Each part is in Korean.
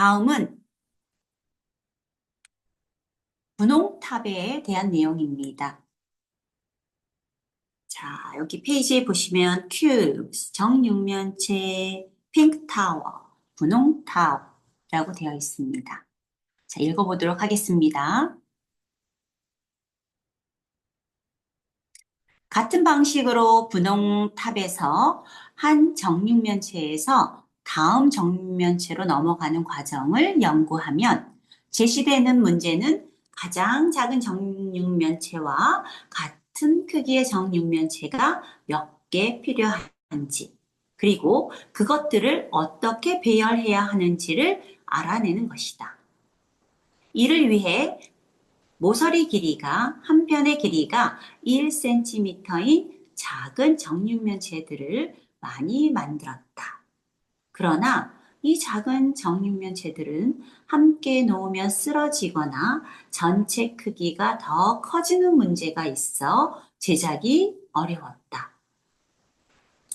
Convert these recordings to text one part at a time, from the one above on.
다음은 분홍탑에 대한 내용입니다. 자, 여기 페이지에 보시면 cubes, 정육면체, pink tower, 분홍탑이라고 되어 있습니다. 자, 읽어보도록 하겠습니다. 같은 방식으로 분홍탑에서 한 정육면체에서 다음 정육면체로 넘어가는 과정을 연구하면 제시되는 문제는 가장 작은 정육면체와 같은 크기의 정육면체가 몇 개 필요한지, 그리고 그것들을 어떻게 배열해야 하는지를 알아내는 것이다. 이를 위해 모서리 길이가 한 편의 길이가 1cm인 작은 정육면체들을 많이 만들었다. 그러나 이 작은 정육면체들은 함께 놓으면 쓰러지거나 전체 크기가 더 커지는 문제가 있어 제작이 어려웠다.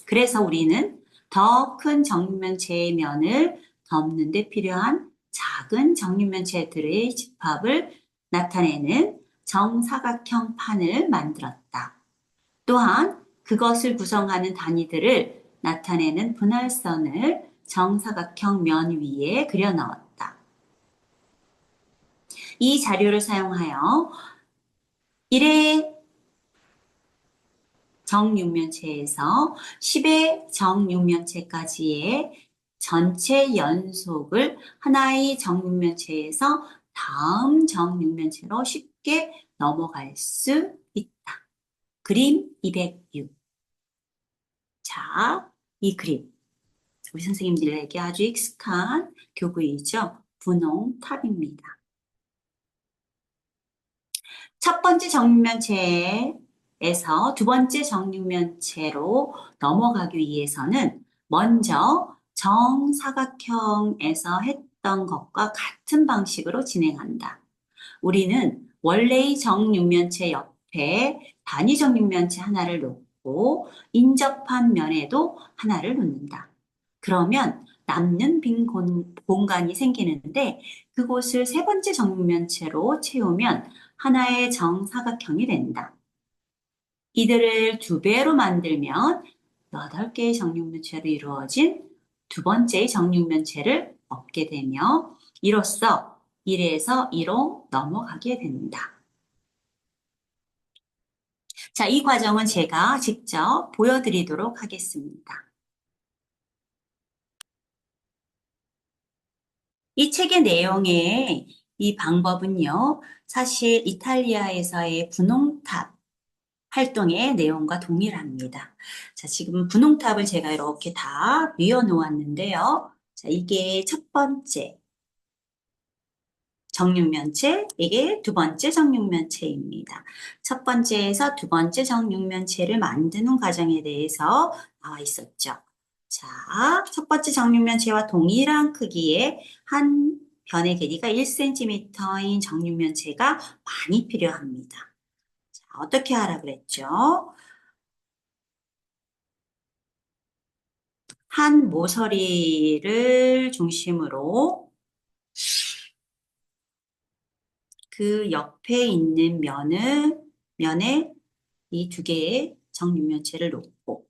그래서 우리는 더 큰 정육면체의 면을 덮는 데 필요한 작은 정육면체들의 집합을 나타내는 정사각형 판을 만들었다. 또한 그것을 구성하는 단위들을 나타내는 분할선을 정사각형 면 위에 그려 넣었다. 이 자료를 사용하여 1의 정육면체에서 10의 정육면체까지의 전체 연속을 하나의 정육면체에서 다음 정육면체로 쉽게 넘어갈 수 있다. 그림 206. 자, 이 그림. 우리 선생님들에게 아주 익숙한 교구이죠. 분홍탑입니다. 첫 번째 정육면체에서 두 번째 정육면체로 넘어가기 위해서는 먼저 정사각형에서 했던 것과 같은 방식으로 진행한다. 우리는 원래의 정육면체 옆에 단위 정육면체 하나를 놓고 인접한 면에도 하나를 놓는다. 그러면 남는 빈 공간이 생기는데 그곳을 세 번째 정육면체로 채우면 하나의 정사각형이 된다. 이들을 두 배로 만들면 8개의 정육면체로 이루어진 두 번째의 정육면체를 얻게 되며 이로써 1에서 2로 넘어가게 된다. 자, 이 과정은 제가 직접 보여드리도록 하겠습니다. 이 책의 내용의 이 방법은요, 사실 이탈리아에서의 분홍탑 활동의 내용과 동일합니다. 자, 지금 분홍탑을 제가 이렇게 다 뉘어 놓았는데요. 자, 이게 첫 번째 정육면체, 이게 두 번째 정육면체입니다. 첫 번째에서 두 번째 정육면체를 만드는 과정에 대해서 나와 있었죠. 자, 첫 번째 정육면체와 동일한 크기의 한 변의 길이가 1cm인 정육면체가 많이 필요합니다. 자, 어떻게 하라 그랬죠? 한 모서리를 중심으로 그 옆에 있는 면에 이 두 개의 정육면체를 놓고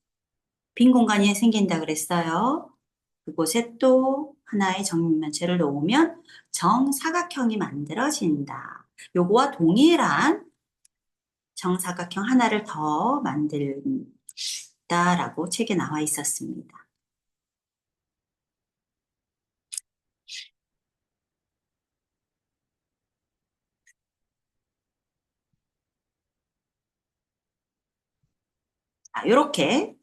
빈 공간이 생긴다 그랬어요. 그곳에 또 하나의 정육면체를 놓으면 정사각형이 만들어진다. 요거와 동일한 정사각형 하나를 더 만들다라고 책에 나와 있었습니다. 자, 이렇게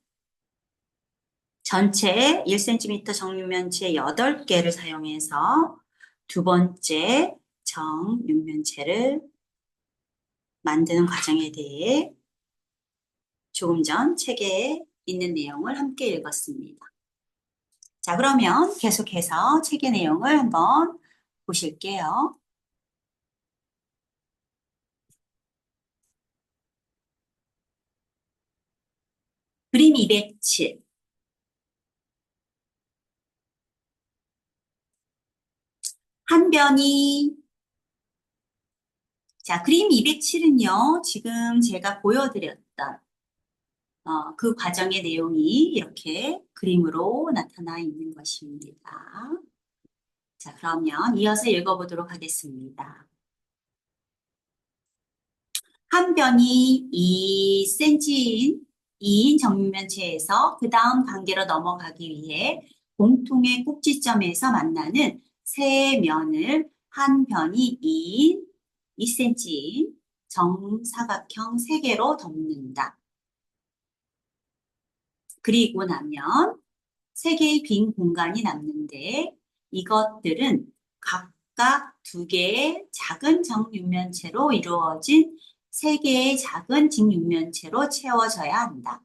전체 1cm 정육면체 8개를 사용해서 두 번째 정육면체를 만드는 과정에 대해 조금 전 책에 있는 내용을 함께 읽었습니다. 자, 그러면 계속해서 책의 내용을 한번 보실게요. 그림 207. 한 변이 자, 그림 207은요, 지금 제가 보여드렸던 그 과정의 내용이 이렇게 그림으로 나타나 있는 것입니다. 자, 그러면 이어서 읽어보도록 하겠습니다. 한 변이 2cm인 2인 정육면체에서 그 다음 단계로 넘어가기 위해 공통의 꼭지점에서 만나는 세 면을 한 변이 2인 2cm인 정사각형 세 개로 덮는다. 그리고 나면 세 개의 빈 공간이 남는데 이것들은 각각 두 개의 작은 정육면체로 이루어진 세 개의 작은 직육면체로 채워져야 한다.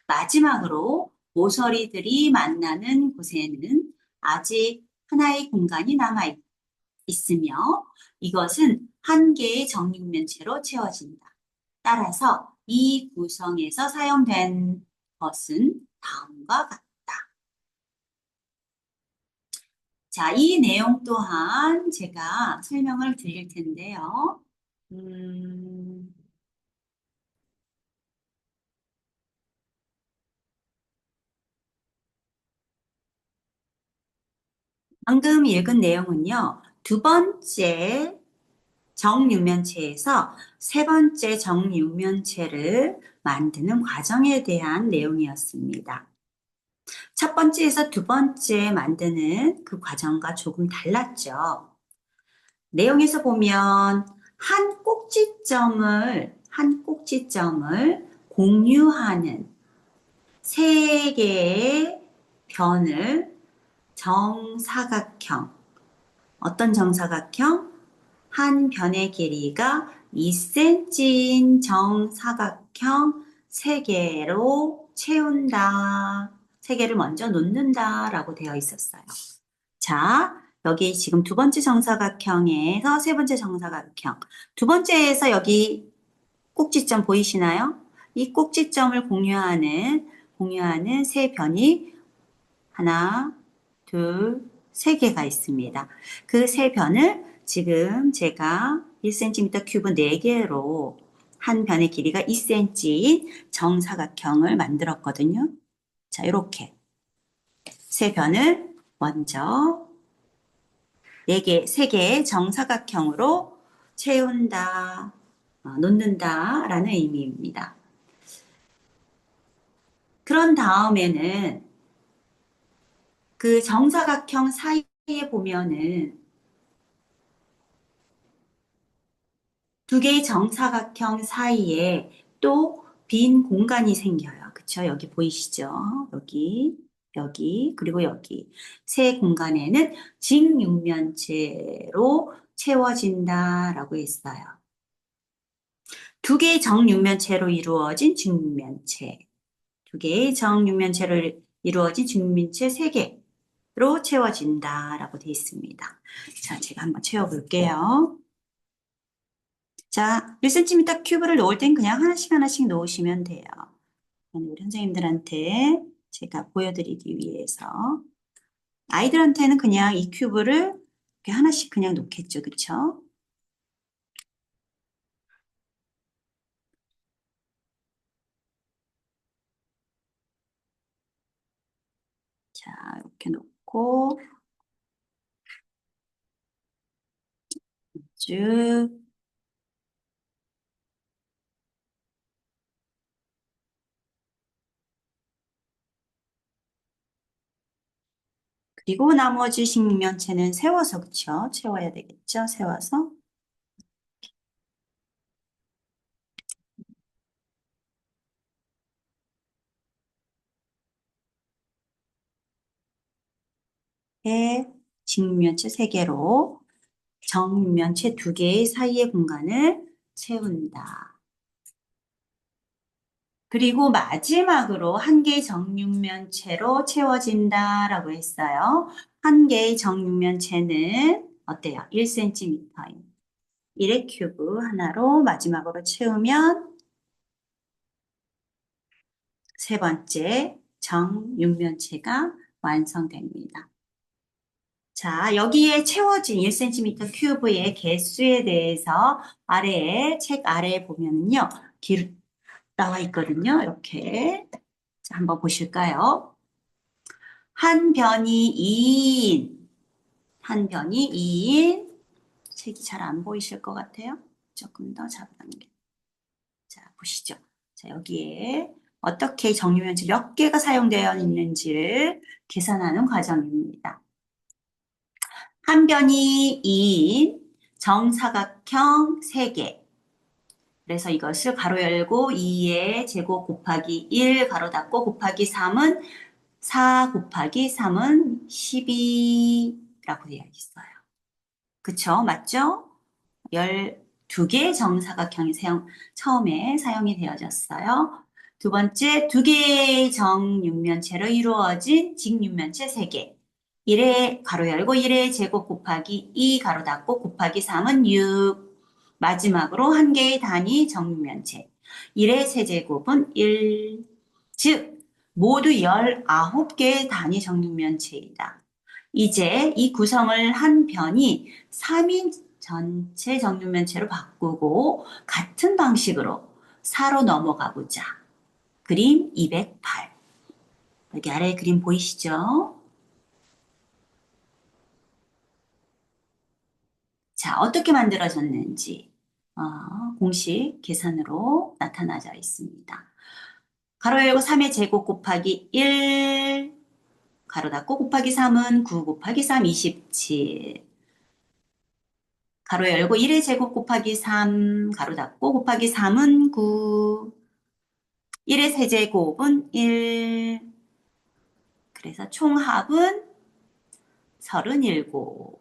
마지막으로 모서리들이 만나는 곳에는 아직 하나의 공간이 남아 있으며 이것은 한 개의 정육면체로 채워진다. 따라서 이 구성에서 사용된 것은 다음과 같다. 자, 이 내용 또한 제가 설명을 드릴 텐데요. 음, 방금 읽은 내용은요, 두 번째 정육면체에서 세 번째 정육면체를 만드는 과정에 대한 내용이었습니다. 첫 번째에서 두 번째 만드는 그 과정과 조금 달랐죠. 내용에서 보면 한 꼭지점을 공유하는 세 개의 변을 정사각형, 어떤 정사각형? 한 변의 길이가 2cm인 정사각형 세 개로 채운다. 세 개를 먼저 놓는다 라고 되어 있었어요. 자, 여기 지금 두 번째 정사각형에서 세 번째 정사각형. 두 번째에서 여기 꼭지점 보이시나요? 이 꼭지점을 공유하는 세 변이 하나, 둘, 세 개가 있습니다. 그 세 변을 지금 제가 1cm 큐브 4개로 한 변의 길이가 2cm인 정사각형을 만들었거든요. 자, 이렇게 세 변을 먼저 4개, 3개의 정사각형으로 채운다, 놓는다 라는 의미입니다. 그런 다음에는 그 정사각형 사이에 보면은 두 개의 정사각형 사이에 또 빈 공간이 생겨요. 그쵸? 여기 보이시죠? 여기, 그리고 여기. 세 공간에는 직육면체로 채워진다라고 했어요. 두 개의 정육면체로 이루어진 직육면체. 두 개의 정육면체로 이루어진 직육면체 세 개로 채워진다라고 되어 있습니다. 자, 제가 한번 채워볼게요. 자, 1cm 큐브를 놓을 땐 그냥 하나씩 놓으시면 돼요. 우리 선생님들한테 제가 보여드리기 위해서. 아이들한테는 그냥 이 큐브를 이렇게 하나씩 그냥 놓겠죠. 그쵸? 자, 이렇게 놓고 쭉 그리고 나머지 식면체는 세워서 그쵸? 채워야 되겠죠? 세워서 에 직면체 3개로 정면체 2개의 사이의 공간을 채운다. 그리고 마지막으로 한 개의 정육면체로 채워진다라고 했어요. 한 개의 정육면체는 어때요? 1cm인 1의 큐브 하나로 마지막으로 채우면 세 번째 정육면체가 완성됩니다. 자, 여기에 채워진 1cm 큐브의 개수에 대해서 책 아래에 보면요. 나와 있거든요. 이렇게. 자, 한번 보실까요? 한 변이 2인, 한 변이 2인, 책이 잘 안 보이실 것 같아요. 조금 더 잡아당겨. 자, 보시죠. 자, 여기에 어떻게 정유면체 몇 개가 사용되어 있는지를 계산하는 과정입니다. 한 변이 2인 정사각형 3개. 그래서 이것을 가로 열고 2의 제곱 곱하기 1 가로 닫고 곱하기 3은 4 곱하기 3은 12라고 되어 있어요. 그쵸? 맞죠? 12개의 정사각형이 처음에 사용이 되어졌어요. 두 번째, 두 개의 정육면체로 이루어진 직육면체 3개. 1의 가로 열고 1의 제곱 곱하기 2 가로 닫고 곱하기 3은 6. 마지막으로 한 개의 단위 정육면체. 1의 세제곱은 1. 즉, 모두 19개의 단위 정육면체이다. 이제 이 구성을 한 편이 3인 전체 정육면체로 바꾸고 같은 방식으로 4로 넘어가 보자. 그림 208. 여기 아래 그림 보이시죠? 자, 어떻게 만들어졌는지 공식 계산으로 나타나져 있습니다. 가로 열고 3의 제곱 곱하기 1 가로 닫고 곱하기 3은 9 곱하기 3 27 가로 열고 1의 제곱 곱하기 3 가로 닫고 곱하기 3은 9 1의 세제곱은 1 그래서 총합은 37개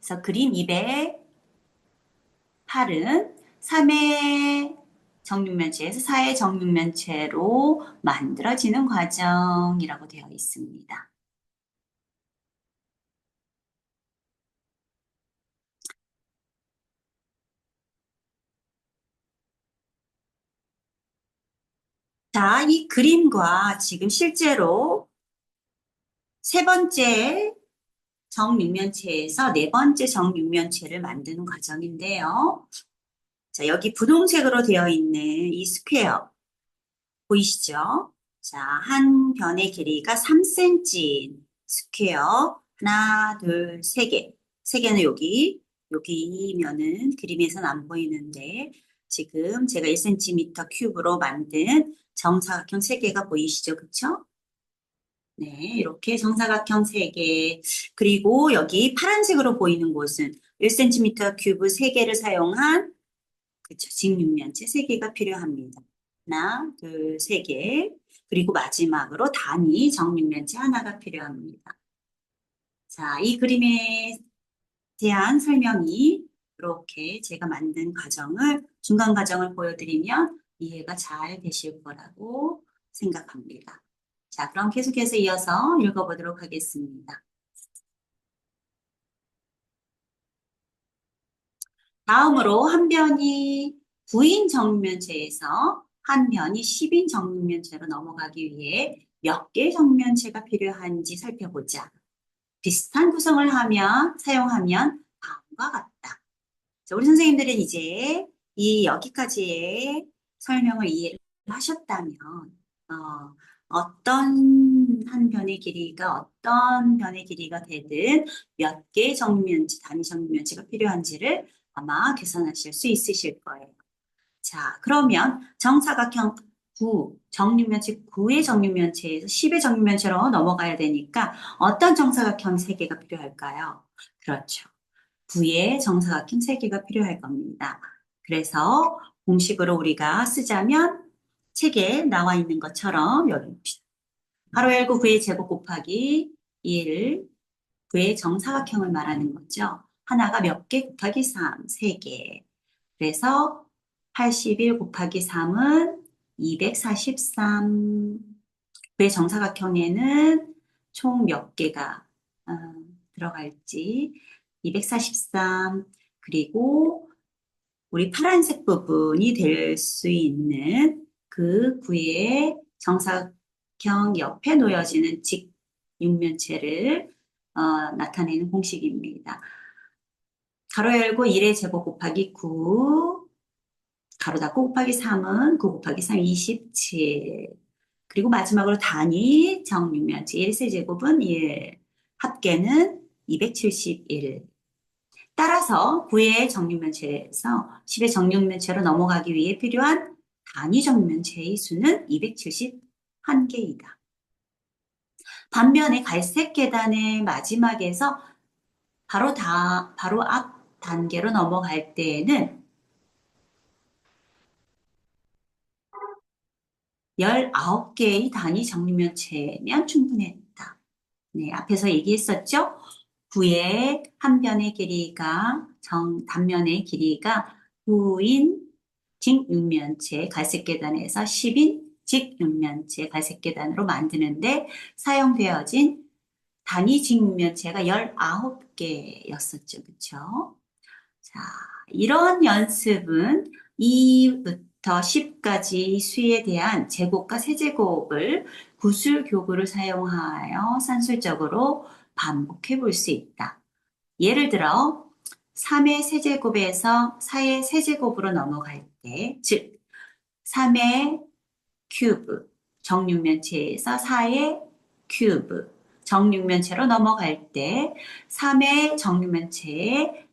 그래서 그림 208은 3의 정육면체에서 4의 정육면체로 만들어지는 과정이라고 되어 있습니다. 자, 이 그림과 지금 실제로 세 번째 정육면체에서 네 번째 정육면체를 만드는 과정인데요. 자, 여기 분홍색으로 되어 있는 이 스퀘어 보이시죠? 자, 한 변의 길이가 3cm 스퀘어 하나, 둘, 세 개. 세 개는 여기면은 그림에서는 안 보이는데 지금 제가 1cm 큐브로 만든 정사각형 세 개가 보이시죠? 그쵸? 네, 이렇게 정사각형 3개. 그리고 여기 파란색으로 보이는 곳은 1cm 큐브 3개를 사용한 그쵸, 직육면체 3개가 필요합니다. 하나, 둘, 3개. 그리고 마지막으로 단위 정육면체 하나가 필요합니다. 자, 이 그림에 대한 설명이 이렇게 제가 만든 중간 과정을 보여드리면 이해가 잘 되실 거라고 생각합니다. 자, 그럼 계속해서 이어서 읽어보도록 하겠습니다. 다음으로 한 변이 9인 정육면체에서 한 변이 10인 정육면체로 넘어가기 위해 몇 개의 정육면체가 필요한지 살펴보자. 비슷한 구성을 사용하면 다음과 같다. 자, 우리 선생님들은 이제 여기까지의 설명을 이해를 하셨다면, 어떤 변의 길이가 되든 몇 개의 단위 정육면체가 필요한지를 아마 계산하실 수 있으실 거예요. 자, 그러면 정사각형 9의 정육면체에서 10의 정육면체로 넘어가야 되니까 어떤 정사각형 3개가 필요할까요? 그렇죠. 9의 정사각형 3개가 필요할 겁니다. 그래서 공식으로 우리가 쓰자면 책에 나와 있는 것처럼 여기 가로 열고 9의 제곱 곱하기 1, 9의 정사각형을 말하는 거죠. 하나가 몇 개 곱하기 3, 3개. 그래서 81 곱하기 3은 243. 9의 정사각형에는 총 몇 개가 들어갈지 243. 그리고 우리 파란색 부분이 될 수 있는 그 구의 정사각형 옆에 놓여지는 직육면체를 나타내는 공식입니다. 가로 열고 1의 제곱 곱하기 9, 가로 닫고 곱하기 3은 9 곱하기 3, 27. 그리고 마지막으로 단위 정육면체 1세제곱은 1, 합계는 271. 따라서 9의 정육면체에서 10의 정육면체로 넘어가기 위해 필요한 단위 정육면체의 수는 271개이다. 반면에 갈색 계단의 마지막에서 바로 앞 단계로 넘어갈 때에는 19개의 단위 정육면체면 충분했다. 네, 앞에서 얘기했었죠? 9의 한 변의 길이가 단면의 길이가 9인 직육면체 갈색 계단에서 10인 직육면체 갈색 계단으로 만드는데 사용되어진 단위 직육면체가 19개였었죠. 그쵸? 자, 이런 연습은 2부터 10까지 수에 대한 제곱과 세제곱을 구술교구를 사용하여 산술적으로 반복해 볼 수 있다. 예를 들어 3의 세제곱에서 4의 세제곱으로 넘어갈 때, 즉 3의 큐브, 정육면체에서 4의 큐브, 정육면체로 넘어갈 때 3의 정육면체에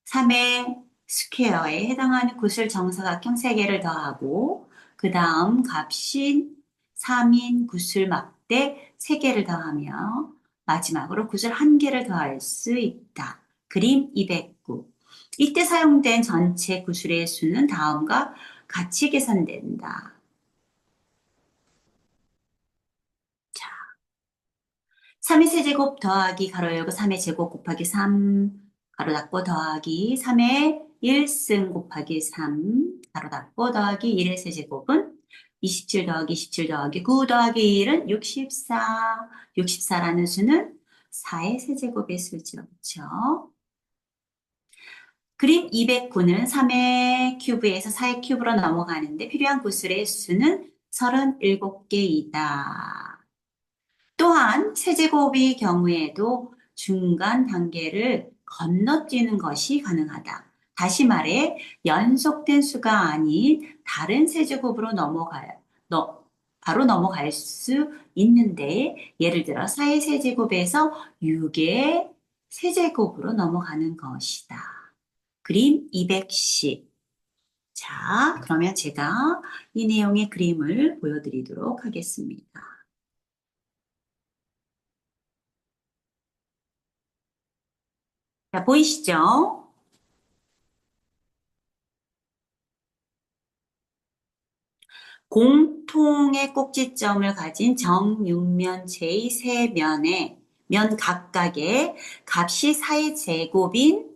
3의 스퀘어에 해당하는 구슬 정사각형 3개를 더하고 그 다음 값인 3인 구슬 막대 3개를 더하며 마지막으로 구슬 1개를 더할 수 있다. 그림 209. 이때 사용된 전체 구슬의 수는 다음과 같이 계산된다. 자, 3의 세제곱 더하기 가로 열고 3의 제곱 곱하기 3 가로 닫고 더하기 3의 1승 곱하기 3 가로 닫고 더하기 1의 세제곱은 27 더하기 27 더하기 9 더하기 1은 64. 64라는 수는 4의 세제곱의 수죠. 그렇죠? 그림 209는 3의 큐브에서 4의 큐브로 넘어가는데 필요한 구슬의 수는 37개이다. 또한 세제곱의 경우에도 중간 단계를 건너뛰는 것이 가능하다. 다시 말해 연속된 수가 아닌 다른 세제곱으로 바로 넘어갈 수 있는데 예를 들어 4의 세제곱에서 6의 세제곱으로 넘어가는 것이다. 그림 210. 자, 그러면 제가 이 내용의 그림을 보여드리도록 하겠습니다. 자, 보이시죠? 공통의 꼭지점을 가진 정육면체의 세 면에 면 각각의 값이 4의 제곱인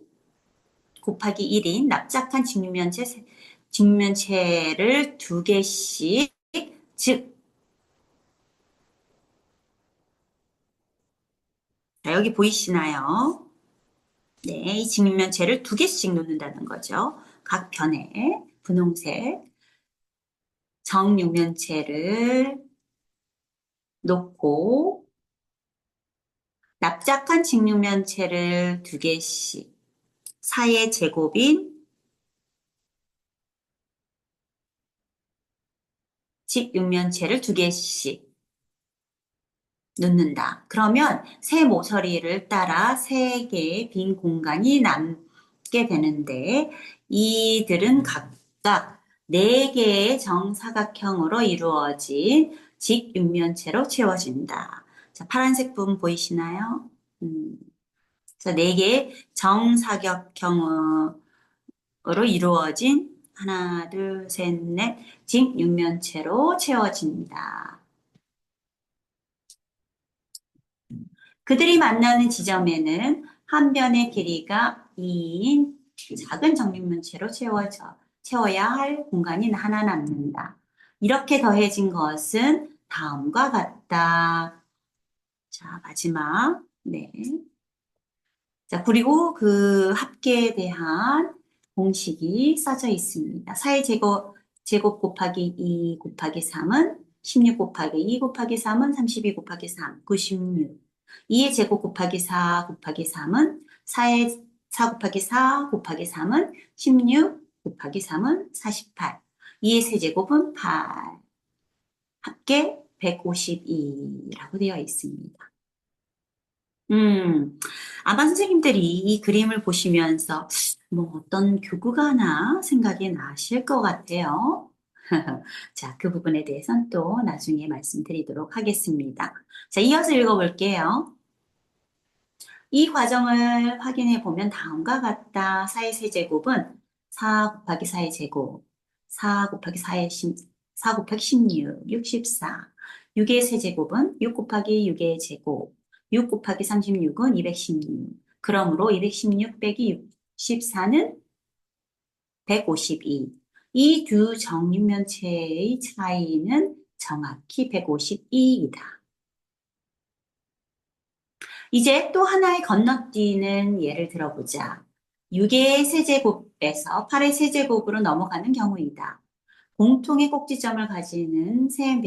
곱하기 1인 납작한 직면체를 두 개씩, 즉, 자, 여기 보이시나요? 네, 이 직면체를 두 개씩 놓는다는 거죠. 각 편에 분홍색 정육면체를 놓고 납작한 직육면체를 두 개씩 4의 제곱인 직육면체를 두 개씩 넣는다. 그러면 새 모서리를 따라 세 개의 빈 공간이 남게 되는데 이들은 각각 네 개의 정사각형으로 이루어진 직육면체로 채워진다. 자, 파란색 부분 보이시나요? 그래서 네 개의 정사각형으로 이루어진 하나, 둘, 셋, 넷, 직육면체로 채워진다. 그들이 만나는 지점에는 한 변의 길이가 2인 작은 정육면체로 채워야 할 공간이 하나 남는다. 이렇게 더해진 것은 다음과 같다. 자, 마지막. 네. 자, 그리고 그 합계에 대한 공식이 써져 있습니다. 4의 제곱 곱하기 2 곱하기 3은 16 곱하기 2 곱하기 3은 32 곱하기 3, 96. 2의 제곱 곱하기 4 곱하기 3은 4 곱하기 4 곱하기 3은 16 곱하기 3은 48. 2의 세제곱은 8. 합계 152라고 되어 있습니다. 음, 아마 선생님들이 이 그림을 보시면서 뭐 어떤 교구가 나 생각이 나실 것 같아요. 자, 그 부분에 대해서는 또 나중에 말씀드리도록 하겠습니다. 자, 이어서 읽어볼게요. 이 과정을 확인해 보면 다음과 같다. 4의 세제곱은 4 곱하기 4의 제곱, 4 곱하기 4 곱하기 16, 64. 6의 세제곱은 6 곱하기 6의 제곱, 6 곱하기 36은 216. 그러므로 216 빼기 64는 152. 이 두 정육면체의 차이는 정확히 152이다. 이제 또 하나의 건너뛰는 예를 들어보자. 6의 세제곱에서 8의 세제곱으로 넘어가는 경우이다. 공통의 꼭지점을 가지는 세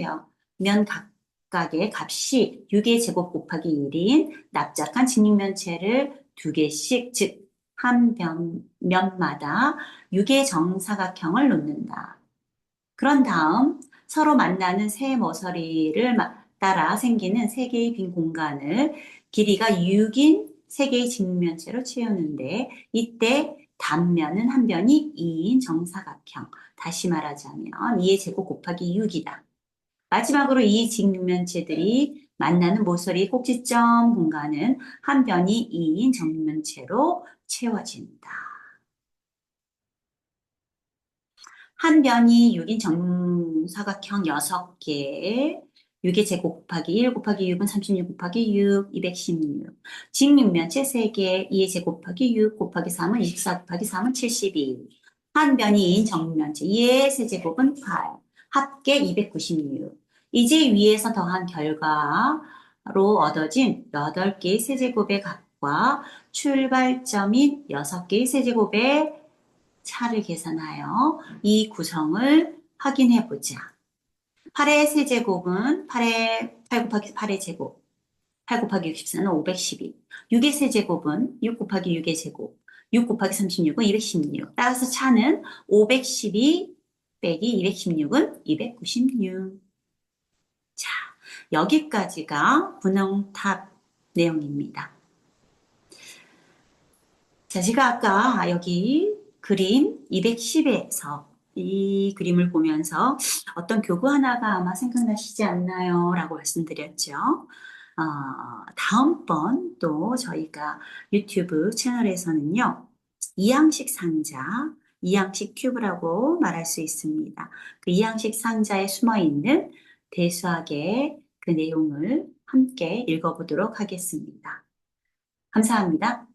면 각각의 값이 6의 제곱 곱하기 1인 납작한 직육면체를 두 개씩, 즉, 한 면마다 6의 정사각형을 놓는다. 그런 다음 서로 만나는 세 모서리를 따라 생기는 세 개의 빈 공간을 길이가 6인 세 개의 직면체로 채우는데 이때 단면은 한 변이 2인 정사각형. 다시 말하자면 2의 제곱 곱하기 6이다. 마지막으로 이 직면체들이 만나는 모서리 꼭지점 공간은 한 변이 2인 정면체로 채워진다. 한 변이 6인 정사각형 6개, 6의 제곱 곱하기 1 곱하기 6은 36 곱하기 6, 216. 직육면체 3개, 2의 제곱 곱하기 6 곱하기 3은 24 곱하기 3은 72. 한 변이 2인 정육면체 2의 세제곱은 8, 합계 296. 이제 위에서 더한 결과로 얻어진 8개의 세제곱의 값과 출발점인 6개의 세제곱의 차를 계산하여 이 구성을 확인해 보자. 8의 세제곱은 8 곱하기 8의 제곱, 8 곱하기 64는 512. 6의 세제곱은 6 곱하기 6의 제곱, 6 곱하기 36은 216. 따라서 차는 512 빼기 216은 296. 자, 여기까지가 분홍탑 내용입니다. 자, 제가 아까 여기 그림 210에서 이 그림을 보면서 어떤 교구 하나가 아마 생각나시지 않나요? 라고 말씀드렸죠. 다음번 또 저희가 유튜브 채널에서는요, 이항식 상자, 이항식 큐브라고 말할 수 있습니다. 그 이항식 상자에 숨어 있는 대수학의 그 내용을 함께 읽어보도록 하겠습니다. 감사합니다.